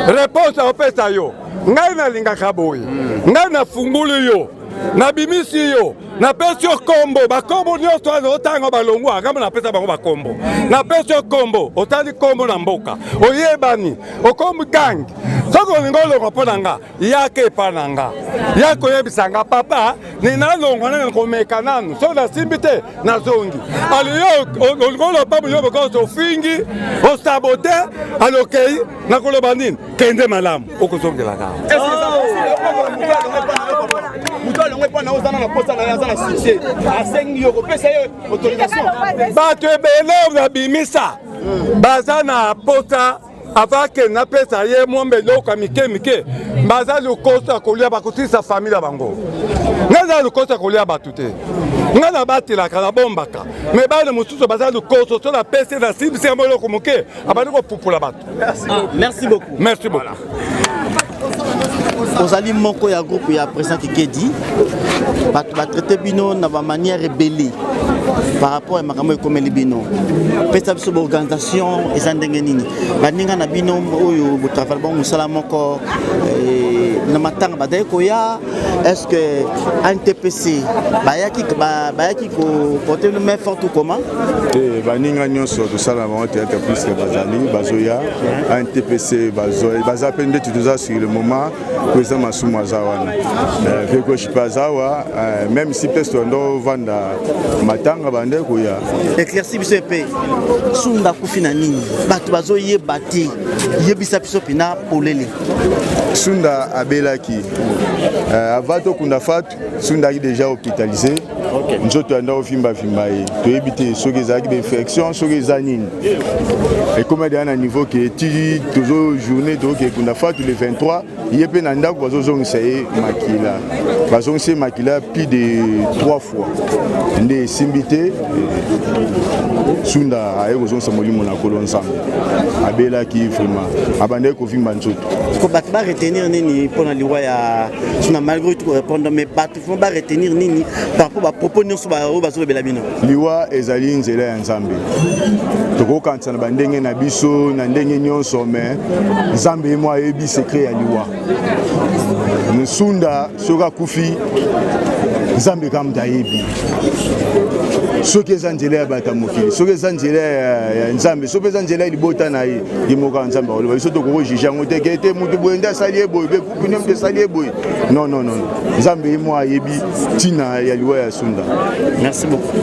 réponse à opesa yo ngai na linga kaboyi ngai na fungulu yo na bimisi yo na pesi yo kombo bakombo nyonso azo otanga balongo agamba na pesa bango bakombo na pesi yo kombo otali kombo na mboka oyebani okombo gang soko olingo olongo mpo na nga yake epa na nga yake oyebisa nga papa ninalongwa nanga komeka nanu so nasimbi te nazongi aliyo olingo olopa moyobo koso ofingi osabote alokei nakoloba nini kende malamu okozongelaka bato ebele babimisa baza na pota avake na pesa ye mwombe loka mike baza lukosa kolia bakutisa famille bango ngaza lukosa kolia batu te ngaza batilaka na bombaka me bale mosusu baza lukoso so na pesa na sibisi ya moloko moke abandi kopupula bato. Merci beaucoup. Merci beaucoup. Ozali moko ya groupe ya président Kikedi ba traité bino na ba manière rebelle par rapport à makambo ekomeli bino pesa biso organisation ezandenge nini baninga na bino oyo bo travail bon musala moko na matanga badai koya est-ce que NTPC bayaki ko porter une main forte comment baninga nyonso to sala ba théâtre plus que bazali bazoya NTPC baza pende tuza sur le moment président Masumu azawana feko shipazawa même si peut ndo vanda matanga bande koya éclairci biso epé sunda kufina nini bato bazoye bati yebisa biso pina polele sunda abelaki avato kunda fatu sunda déjà hospitalisé nzoto anda ofimba ye toyebite soki ezalaki d'infection soki eza nini ekoma deya na niveau ke ti tozo journée toke kunda fatu le 23 ye mpe na ndako bazozongisa ye makila bazongisa ye makila plus de 3 fois nde esimbi te sunda aye kozongisa molimo na kolo nzambe abelaki vraiment abandaki kovimba nzoto bato baretenir nini mpona liwa ya suna malgré tout répondre mais bato fo baretenir nini par rapport bapropos nyonso oyo bazolobela bino liwa ezali nzela ya nzambe tokokanisa na bandenge na biso na ndenge nyonso mais nzambe ye mwa ayebi secret ya liwa nsunda soki akufi nzambe kamuta ayebi soki eza nzela ya bato ya mokili soki eza nzela ya nzambe soki eza nzela ya libota na ye ye moko ya nzambe akoloba biso tokokojuge yango te ke te motu boye nde asali ye boye bekupi nde asali ye boye non nzambe ye mo ayebi ntina ya liwa ya sunda. Merci beaucoup.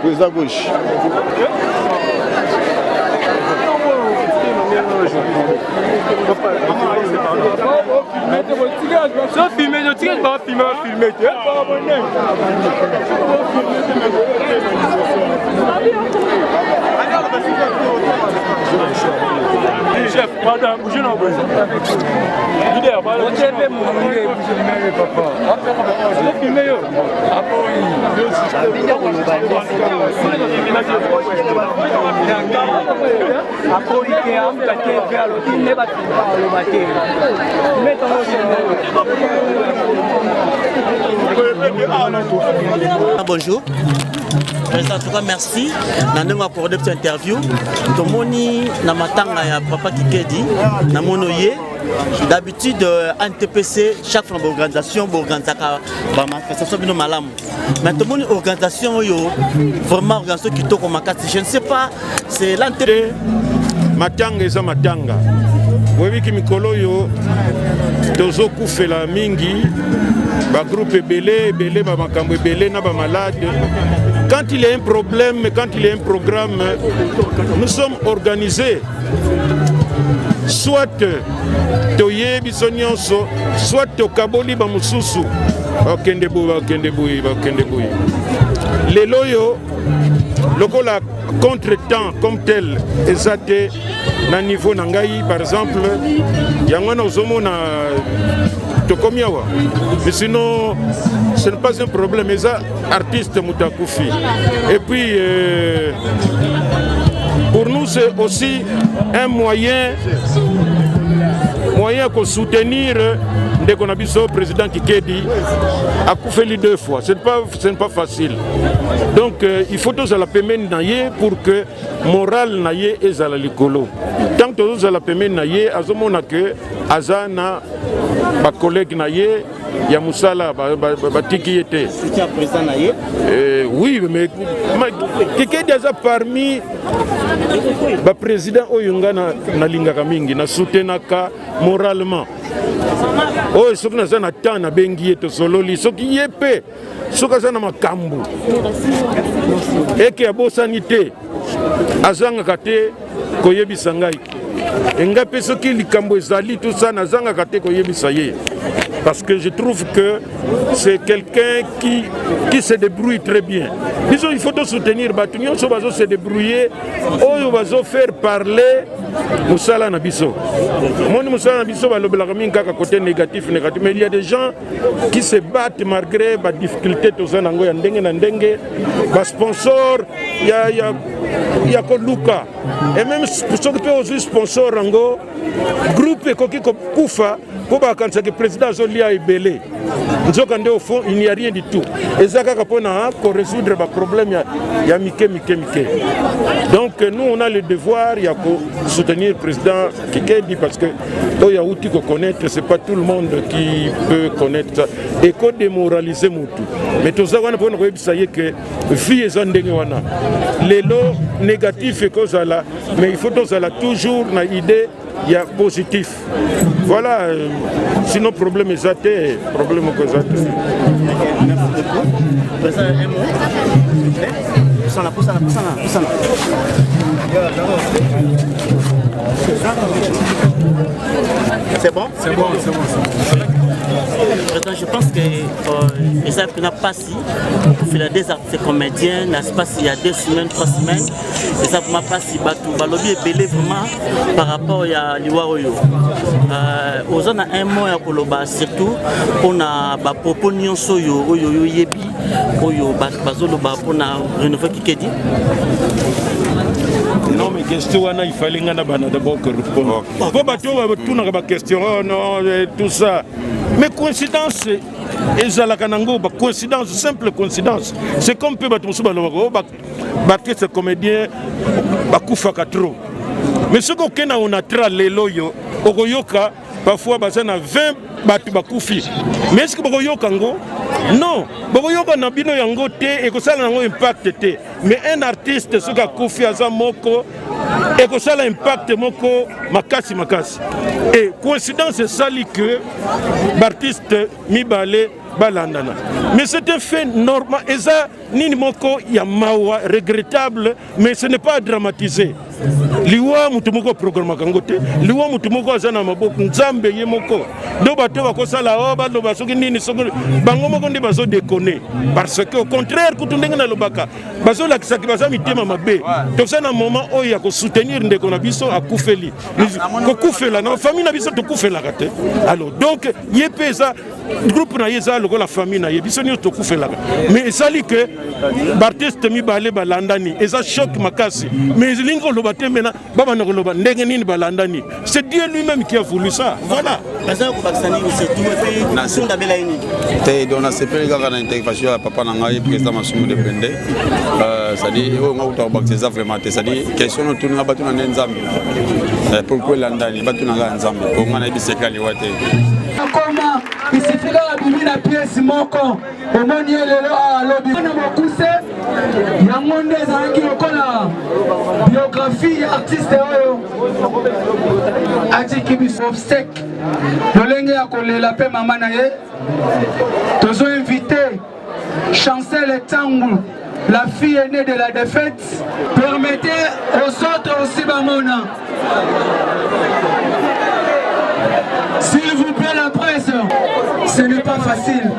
Président gauche. Chef, madame, bougez non, bougez. Leader, madame, bougez non. Bonjour. En tout cas, merci. Nous avons accordé cette interview. Tomoni namatanga ya papa Kikedi na monoye. D'habitude NTPC chaque fois organisation organisaka ba manifestation bino malamu. Mais tomoni organisation yo vraiment organisation qui to comme makati. Je ne sais pas, c'est l'intérêt matanga eza matanga. Webi ki mikolo yo tozo kufela mingi ba groupe belé ba makambo belé na ba malade. Quand il y a un problème, quand il y a un programme, nous sommes organisés. Soit toye bisonyonso, soit tokaboli ba mususu. Okende boui. Les loyaux, lokola contre-temps comme tel, ezate na niveau nangai par exemple, yangwana ozomo na tokomiawa. Mais sinon, ce n'est pas un problème, mais ça, artiste Moutakufi. Et puis, pour nous, c'est aussi un moyen pour soutenir le président Kikedi a Koufeli 2 fois. Ce n'est pas facile. Donc, il faut tous la paiement pour que moral naye est à la likolo. Tant que tous la paiement naye, azomona que azana ba collègue naye ya musala batiki était. C'était président naye. Oui, mais Kikedi aza parmi ba président oyunga na lingaka mingi na soutenaka moralement. Oh, soki naza na temps na bengi eto sololi soki yepe soki aza na makambo eke abosani te azangaka te koyebisa ngai enga mpe soki likambo ezali tout ça nazangaka te koyebisa ye parce que je trouve que c'est quelqu'un qui se débrouille très bien. Disons, il faut soutenir Batunion, il faut se débrouiller, il faut faire parler Moussala Nabiso. Moi, Moussala Nabiso, côté négatif, mais il y a des gens qui se battent malgré les difficultés, tout ça, les sponsors, il y a Luka. Et même pour ceux qui peuvent sponsor, groupe qui Koufa, pour que le président Zolia est belé. Au fond, il n'y a rien du tout. Et ça, pour résoudre les problèmes, il y a Mike. Donc, nous, on a le devoir de soutenir le président Kikedi parce que il y a outil qu'on connaît, ce n'est pas tout le monde qui peut connaître ça. Et qu'on démoralise tout. Mais tout ça, on a que vie est les lots négatifs, mais il faut toujours une idée. Il y a positif. Voilà, sinon problème est zaté, problème est zaté. C'est bon? C'est bon. Je pense que ça n'a pas si pour faire des artistes comédiens, n'a pas si il y a 2 semaines, 3 semaines, et ça m'a pas si battu. Balobi est belé vraiment par rapport à l'Iwaoyo. Aux gens a un mot à Koloba, surtout on a propos nyonso yo yebi, oyo bazolo pour na rénover Kikedi. Non, mais question, il fallait d'abord que répondre. Bon, tout n'a question, oh non, tout ça. Mais coïncidence, coïncidence, simple coïncidence. C'est comme peut battre ce comédien, Bakoufa Katro. Mais ce qu'on a tra les loyo, Ogoyoka, parfois, on a 20 batu bakoufi. Mais est-ce que Bogoyoka ngo? Non, Bogoyoka n'a bino yango te et que ça n'a pas impact te. Mais un artiste, ce qu'a koufi à Zamoko, et que ça a impact moko makasi. Et coïncidence, c'est ça que l'artiste Mibale balandana. Mais c'est un fait normal. Et ça, ni moko yamawa regrettable, mais ce n'est pas à dramatiser. Liwa mutumoko programme kangote, liwa mutumoko azana maboko nzambe yemoko. Do bato bakosala oba do basoki nini soko bango moko ndi bazo déconner parce que au contraire kutundenga na lobaka bazo la kisaki baza mitema mabe. To ça na moment oyo ya ko soutenir ndeko na biso akufeli. Ko kufela na famille na biso to kufela kate. Alors donc yepesa groupe na yeza loko la famille na yebiso ni to kufela. Mais sali que l'artiste Mibale balandani et ça choque makasi. Mais lingo c'est Dieu lui-même qui a voulu ça. Voilà. Donc, on a fait une intervention à Papa Nangaï, président Massoumou de Bende. C'est-à-dire, on a vraiment c'est-à-dire, question de tourner à Batouna Nzambi. Pourquoi l'Andani, Batouna Nzambi, pour moi, c'est Kaliwate. Comment il suffit de la pièce moko au moni lelo a lobi na makuse ya monde zangi okola biographie artiste oyo atiki bisofsek lolenge ya kolela pe mama na ye tozo invité Chancel Tangu, la fille aînée de la défaite. Permettez aux autres aussi bamona. S'il vous plaît, la presse, ce n'est pas facile.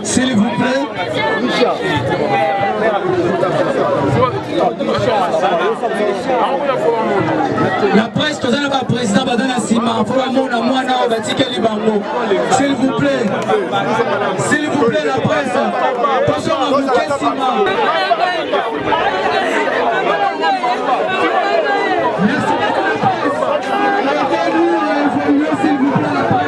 S'il vous plaît. La presse, tout ça n'a pas président Badana Sima. S'il vous plaît. S'il vous plaît, la presse. Attention à vous, quel Sima. Merci beaucoup, la presse. S'il vous plaît, la presse.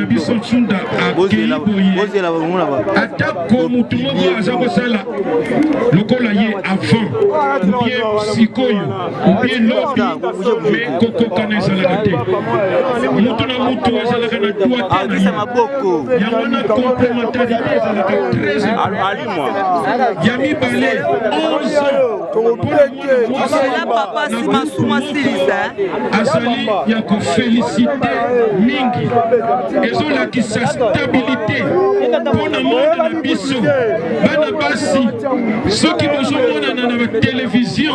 biso Nsunda akei boye atako mutu moko aza kosala lokola ye avant bien sikoyo bien lobi me kokokana ezalaka te mutu na mutu ezalaka na droit te yango wana complémentarité ezalaka très important ya mibale 11 azali ya kofélicité mingi ezolakisa stabilité mpona monde na biso bana basi soki bozomonana na batelevizio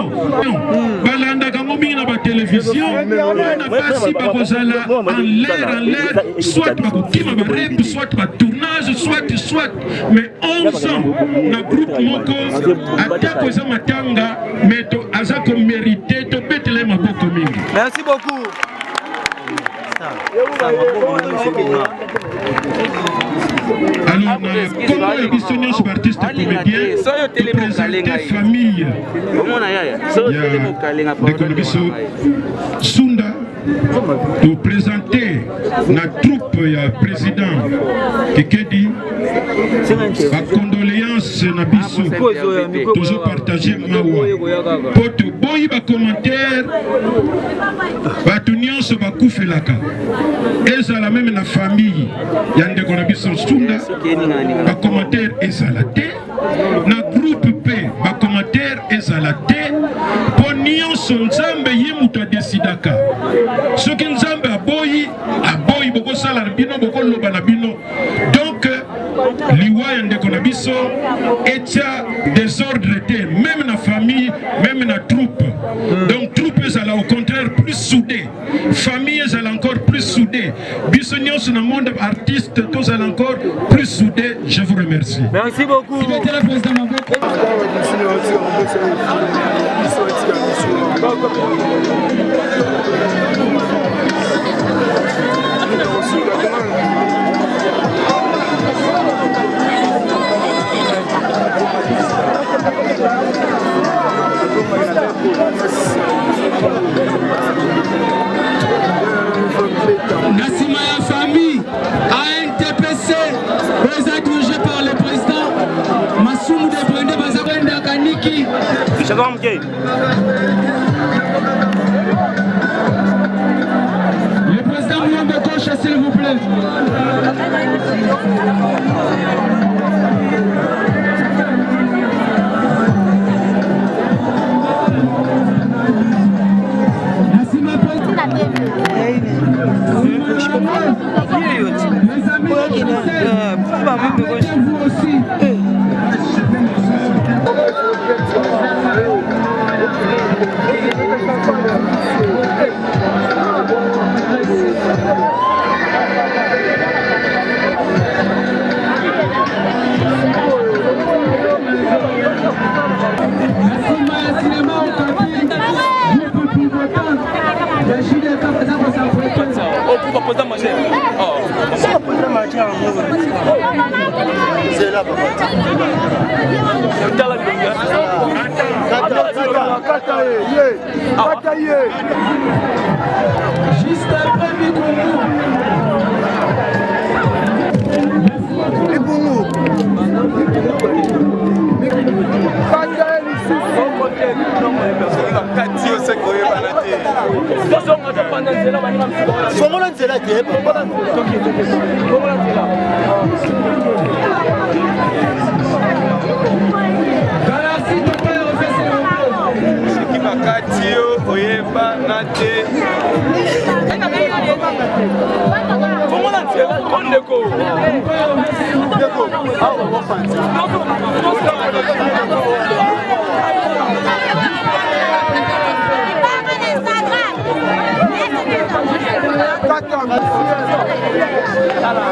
balandaka ngo mingi na batelevizio bana basi bakozala en l'air soit bakokima barep soit batournage soit mais 11 ans na groupe moko atako eza matanga mais aza komérité tobetela ye maboko mingi. Merci beaucoup. Alors, comment les missionnaires artistes comédiens présenter famille Sunda pour présenter la troupe ya président Kekedi ma condoléance na biso toujours partager mawa poto boyi ba commentaire batu nyonso bakufelaka ezala même na famille ya ndeko na biso Sunda ba commentaire ezala te na groupe P ba commentaire ezala te po nyonso nzambe ye mutu adesidaka soki nzambe aboyi bokosala na bino bokoloba na bino donc liwa ya ndeko na biso etia désordre te même na famille même na troupe donc troupe ezala au contraire plus soudé famille ezala encore plus soudé biso nyonso na monde artiste tozala encore plus soudé. Je vous remercie. Merci beaucoup. Nassima ya famille ANTPC dirigé par le président Massoumou de Brende Bazakwenda Kaniki. Le président Mouyambe Kocha, s'il vous plaît. C'est là, papa. Juste après Mikongo. Voilà.